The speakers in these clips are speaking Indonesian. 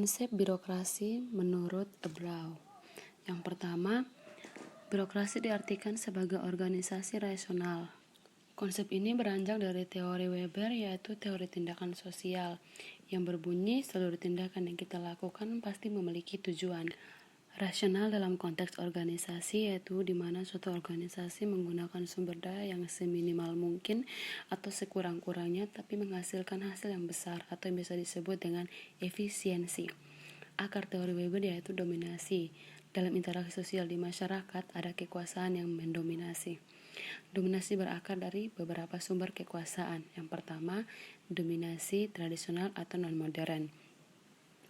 Konsep birokrasi menurut Ablow. Yang pertama, birokrasi diartikan sebagai organisasi rasional. Konsep ini beranjak dari teori Weber, yaitu teori tindakan sosial, yang berbunyi seluruh tindakan yang kita lakukan pasti memiliki tujuan. Rasional dalam konteks organisasi yaitu di mana suatu organisasi menggunakan sumber daya yang seminimal mungkin atau sekurang-kurangnya tapi menghasilkan hasil yang besar atau yang bisa disebut dengan efisiensi. Akar teori Weber yaitu dominasi. Dalam interaksi sosial di masyarakat ada kekuasaan yang mendominasi. Dominasi berakar dari beberapa sumber kekuasaan. Yang pertama, dominasi tradisional atau non-modern.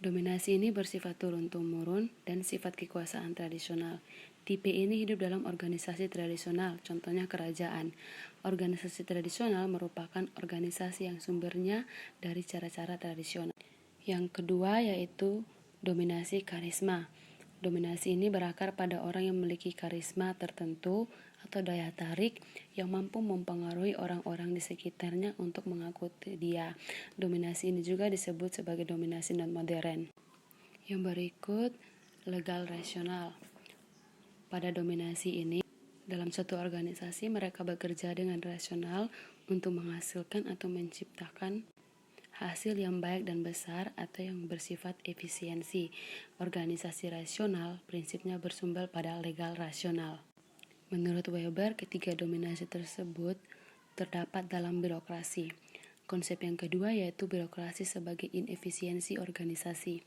Dominasi ini bersifat turun-temurun dan sifat kekuasaan tradisional. Tipe ini hidup dalam organisasi tradisional, contohnya kerajaan. Organisasi tradisional merupakan organisasi yang sumbernya dari cara-cara tradisional. Yang kedua yaitu dominasi karisma. Dominasi ini berakar pada orang yang memiliki karisma tertentu atau daya tarik yang mampu mempengaruhi orang-orang di sekitarnya untuk mengikuti dia. Dominasi ini juga disebut sebagai dominasi non-modern. Yang berikut, legal rasional. Pada dominasi ini, dalam suatu organisasi mereka bekerja dengan rasional untuk menghasilkan atau menciptakan hasil yang baik dan besar atau yang bersifat efisiensi. Organisasi rasional prinsipnya bersumber pada legal rasional. Menurut Weber, ketiga dominasi tersebut terdapat dalam birokrasi. Konsep yang kedua yaitu birokrasi sebagai inefisiensi organisasi.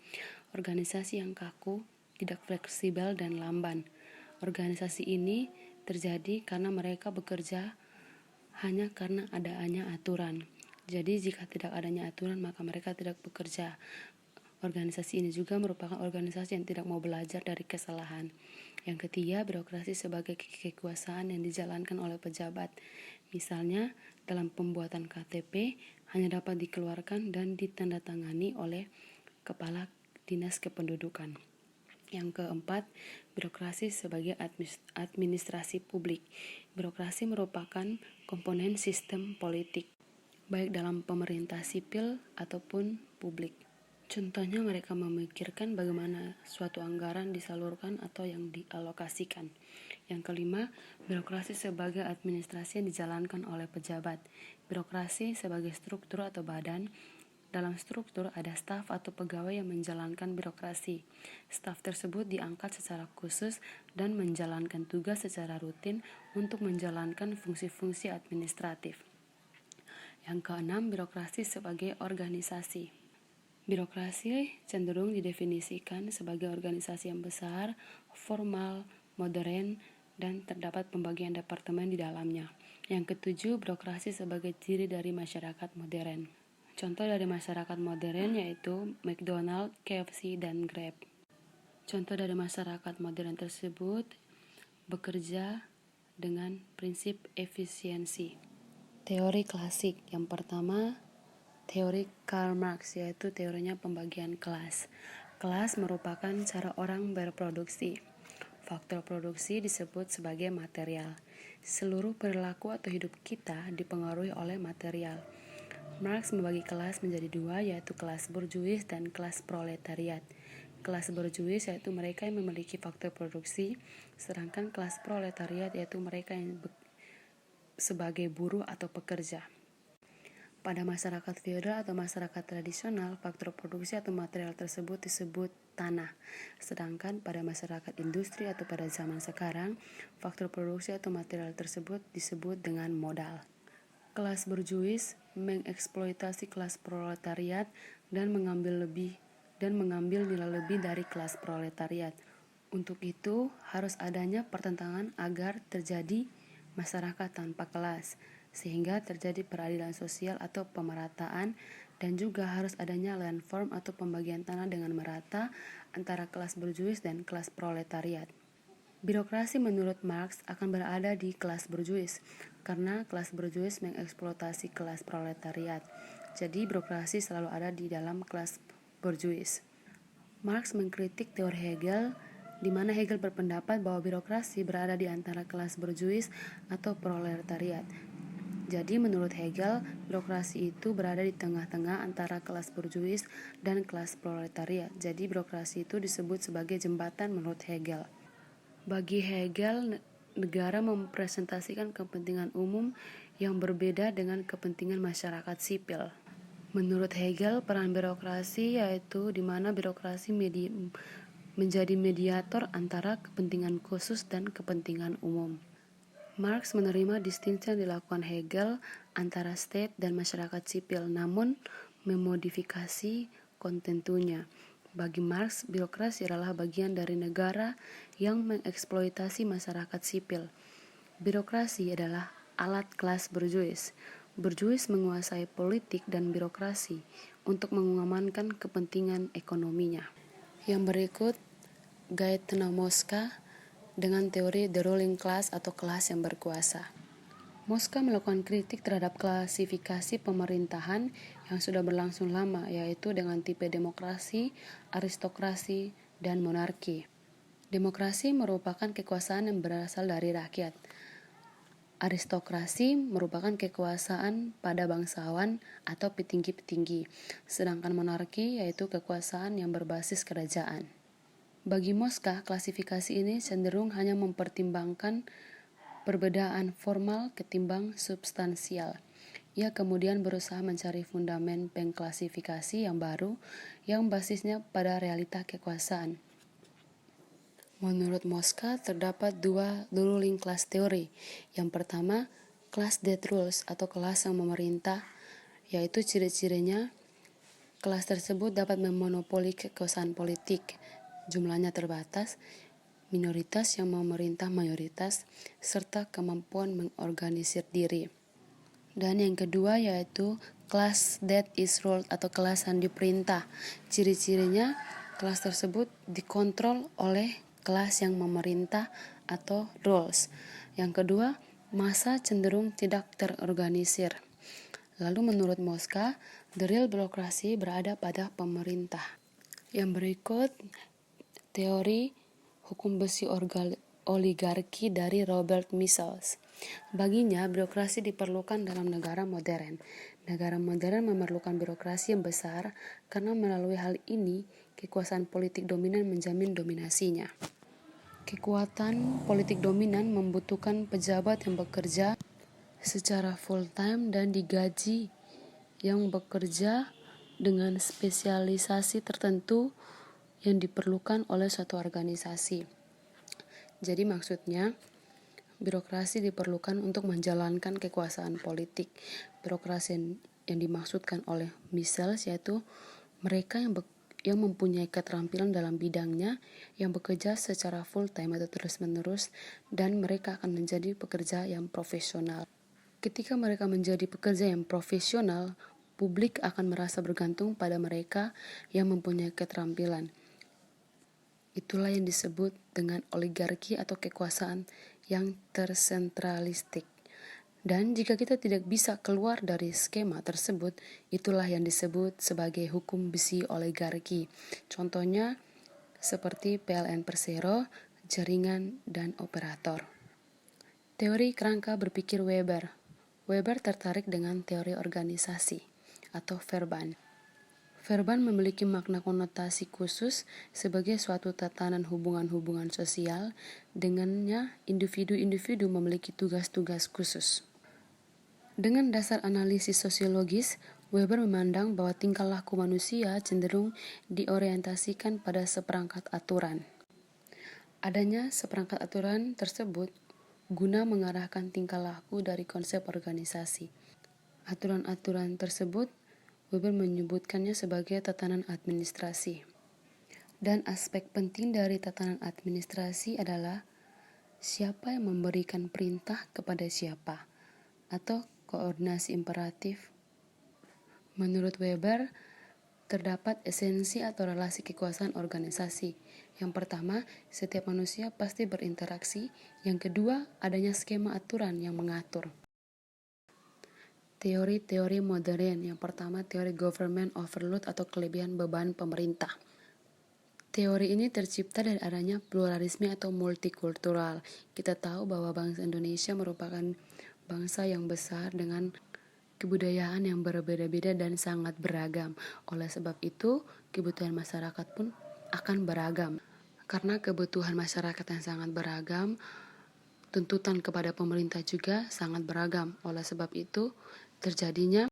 Organisasi yang kaku, tidak fleksibel dan lamban. Organisasi ini terjadi karena mereka bekerja hanya karena adanya aturan. Jadi jika tidak adanya aturan maka mereka tidak bekerja. Organisasi ini juga merupakan organisasi yang tidak mau belajar dari kesalahan. Yang ketiga, birokrasi sebagai kekuasaan yang dijalankan oleh pejabat. Misalnya, dalam pembuatan KTP hanya dapat dikeluarkan dan ditandatangani oleh Kepala Dinas Kependudukan. Yang keempat, birokrasi sebagai administrasi publik. Birokrasi merupakan komponen sistem politik, baik dalam pemerintah sipil ataupun publik. Contohnya mereka memikirkan bagaimana suatu anggaran disalurkan atau yang dialokasikan. Yang kelima, birokrasi sebagai administrasi yang dijalankan oleh pejabat. Birokrasi sebagai struktur atau badan. Dalam struktur ada staf atau pegawai yang menjalankan birokrasi. Staf tersebut diangkat secara khusus dan menjalankan tugas secara rutin untuk menjalankan fungsi-fungsi administratif. Yang keenam, birokrasi sebagai organisasi. Birokrasi cenderung didefinisikan sebagai organisasi yang besar, formal, modern, dan terdapat pembagian departemen di dalamnya. Yang ketujuh, birokrasi sebagai ciri dari masyarakat modern. Contoh dari masyarakat modern yaitu McDonald, KFC, dan Grab. Contoh dari masyarakat modern tersebut bekerja dengan prinsip efisiensi. Teori klasik yang pertama, teori Karl Marx, yaitu teorinya pembagian kelas. Kelas merupakan cara orang berproduksi. Faktor produksi disebut sebagai material. Seluruh perilaku atau hidup kita dipengaruhi oleh material. Marx membagi kelas menjadi dua, yaitu kelas borjuis dan kelas proletariat. Kelas borjuis yaitu mereka yang memiliki faktor produksi, sedangkan kelas proletariat yaitu mereka yang sebagai buruh atau pekerja. Pada masyarakat feodal atau masyarakat tradisional, faktor produksi atau material tersebut disebut tanah. Sedangkan pada masyarakat industri atau pada zaman sekarang, faktor produksi atau material tersebut disebut dengan modal. Kelas borjuis mengeksploitasi kelas proletariat dan mengambil nilai lebih dari kelas proletariat. Untuk itu, harus adanya pertentangan agar terjadi masyarakat tanpa kelas, sehingga terjadi peradilan sosial atau pemerataan, dan juga harus adanya landform atau pembagian tanah dengan merata antara kelas borjuis dan kelas proletariat. Birokrasi menurut Marx akan berada di kelas borjuis, karena kelas borjuis mengeksploitasi kelas proletariat. Jadi birokrasi selalu ada di dalam kelas borjuis. Marx mengkritik teori Hegel, di mana Hegel berpendapat bahwa birokrasi berada di antara kelas borjuis atau proletariat. Jadi menurut Hegel, birokrasi itu berada di tengah-tengah antara kelas borjuis dan kelas proletariat. Jadi birokrasi itu disebut sebagai jembatan menurut Hegel. Bagi Hegel, negara mempresentasikan kepentingan umum yang berbeda dengan kepentingan masyarakat sipil. Menurut Hegel, peran birokrasi yaitu di mana birokrasi menjadi mediator antara kepentingan khusus dan kepentingan umum. Marx menerima distinksi yang dilakukan Hegel antara state dan masyarakat sipil, namun memodifikasi kontentunya. Bagi Marx, birokrasi adalah bagian dari negara yang mengeksploitasi masyarakat sipil. Birokrasi adalah alat kelas borjuis. Borjuis menguasai politik dan birokrasi untuk mengamankan kepentingan ekonominya. Yang berikut, Gaetano Mosca dengan teori the ruling class atau kelas yang berkuasa. Mosca melakukan kritik terhadap klasifikasi pemerintahan yang sudah berlangsung lama, yaitu dengan tipe demokrasi, aristokrasi, dan monarki. Demokrasi merupakan kekuasaan yang berasal dari rakyat. Aristokrasi merupakan kekuasaan pada bangsawan atau petinggi-petinggi, sedangkan monarki yaitu kekuasaan yang berbasis kerajaan. Bagi Mosca, klasifikasi ini cenderung hanya mempertimbangkan perbedaan formal ketimbang substansial. Ia kemudian berusaha mencari fundamen pengklasifikasi yang baru yang basisnya pada realita kekuasaan. Menurut Mosca, terdapat dua ruling class teori. Yang pertama, class that rules atau kelas yang memerintah, yaitu ciri-cirinya kelas tersebut dapat memonopoli kekuasaan politik, jumlahnya terbatas, minoritas yang memerintah mayoritas, serta kemampuan mengorganisir diri. Dan yang kedua yaitu class that is ruled atau kelas yang diperintah. Ciri-cirinya kelas tersebut dikontrol oleh kelas yang memerintah atau rules. Yang kedua, massa cenderung tidak terorganisir. Lalu menurut Mosca, the real birokrasi berada pada pemerintah. Yang berikut, teori hukum besi oligarki dari Robert Michels. Baginya, birokrasi diperlukan dalam negara modern. Negara modern memerlukan birokrasi yang besar karena melalui hal ini, kekuasaan politik dominan menjamin dominasinya. Kekuatan politik dominan membutuhkan pejabat yang bekerja secara full-time dan digaji, yang bekerja dengan spesialisasi tertentu yang diperlukan oleh suatu organisasi. Jadi maksudnya, birokrasi diperlukan untuk menjalankan kekuasaan politik. Birokrasi yang dimaksudkan oleh Michels yaitu mereka yang mempunyai keterampilan dalam bidangnya, yang bekerja secara full-time atau terus-menerus, dan mereka akan menjadi pekerja yang profesional. Ketika mereka menjadi pekerja yang profesional, publik akan merasa bergantung pada mereka yang mempunyai keterampilan. Itulah yang disebut dengan oligarki atau kekuasaan yang tersentralistik. Dan jika kita tidak bisa keluar dari skema tersebut, itulah yang disebut sebagai hukum besi oligarki. Contohnya seperti PLN Persero, jaringan, dan operator. Teori kerangka berpikir Weber. Weber tertarik dengan teori organisasi atau Verban. Verban memiliki makna konotasi khusus sebagai suatu tatanan hubungan-hubungan sosial, dengannya individu-individu memiliki tugas-tugas khusus. Dengan dasar analisis sosiologis, Weber memandang bahwa tingkah laku manusia cenderung diorientasikan pada seperangkat aturan. Adanya seperangkat aturan tersebut guna mengarahkan tingkah laku dari konsep organisasi. Aturan-aturan tersebut Weber menyebutkannya sebagai tatanan administrasi. Dan aspek penting dari tatanan administrasi adalah siapa yang memberikan perintah kepada siapa, atau koordinasi imperatif. Menurut Weber, terdapat esensi atau relasi kekuasaan organisasi. Yang pertama, setiap manusia pasti berinteraksi. Yang kedua, adanya skema aturan yang mengatur. Teori-teori modern. Yang pertama, teori government overload atau kelebihan beban pemerintah. Teori ini tercipta dari adanya pluralisme atau multikultural. Kita tahu bahwa bangsa Indonesia merupakan bangsa yang besar dengan kebudayaan yang berbeda-beda dan sangat beragam. Oleh sebab itu, kebutuhan masyarakat pun akan beragam. Karena kebutuhan masyarakat yang sangat beragam, tuntutan kepada pemerintah juga sangat beragam. Oleh sebab itu, terjadinya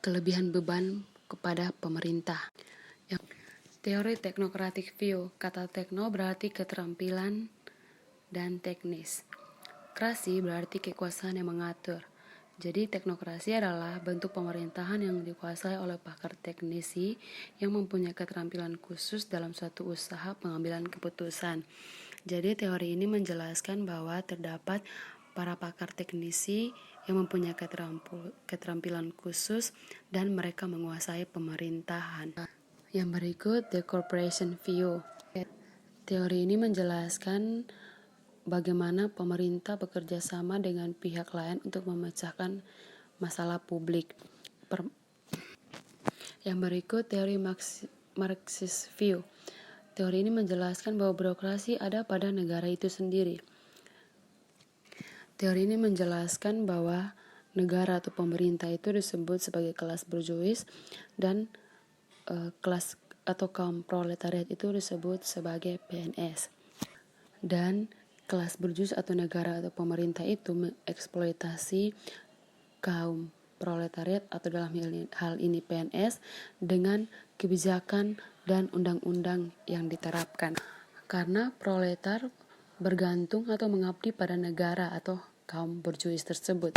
kelebihan beban kepada pemerintah. Teori technocratic view. Kata tekno berarti keterampilan dan teknis. Krasi berarti kekuasaan yang mengatur. Jadi teknokrasi adalah bentuk pemerintahan yang dikuasai oleh pakar teknisi yang mempunyai keterampilan khusus dalam suatu usaha pengambilan keputusan. Jadi teori ini menjelaskan bahwa terdapat para pakar teknisi yang mempunyai keterampilan khusus dan mereka menguasai pemerintahan. Yang berikut, the corporation view. Teori ini menjelaskan bagaimana pemerintah bekerja sama dengan pihak lain untuk memecahkan masalah publik. Yang berikut, teori Marxist view. Teori ini menjelaskan bahwa birokrasi ada pada negara itu sendiri. Teori ini menjelaskan bahwa negara atau pemerintah itu disebut sebagai kelas burjuis dan kelas atau kaum proletariat itu disebut sebagai PNS. Dan kelas burjuis atau negara atau pemerintah itu mengeksploitasi kaum proletariat atau dalam hal ini PNS dengan kebijakan dan undang-undang yang diterapkan. Karena proletar bergantung atau mengabdi pada negara atau kaum burjuis tersebut.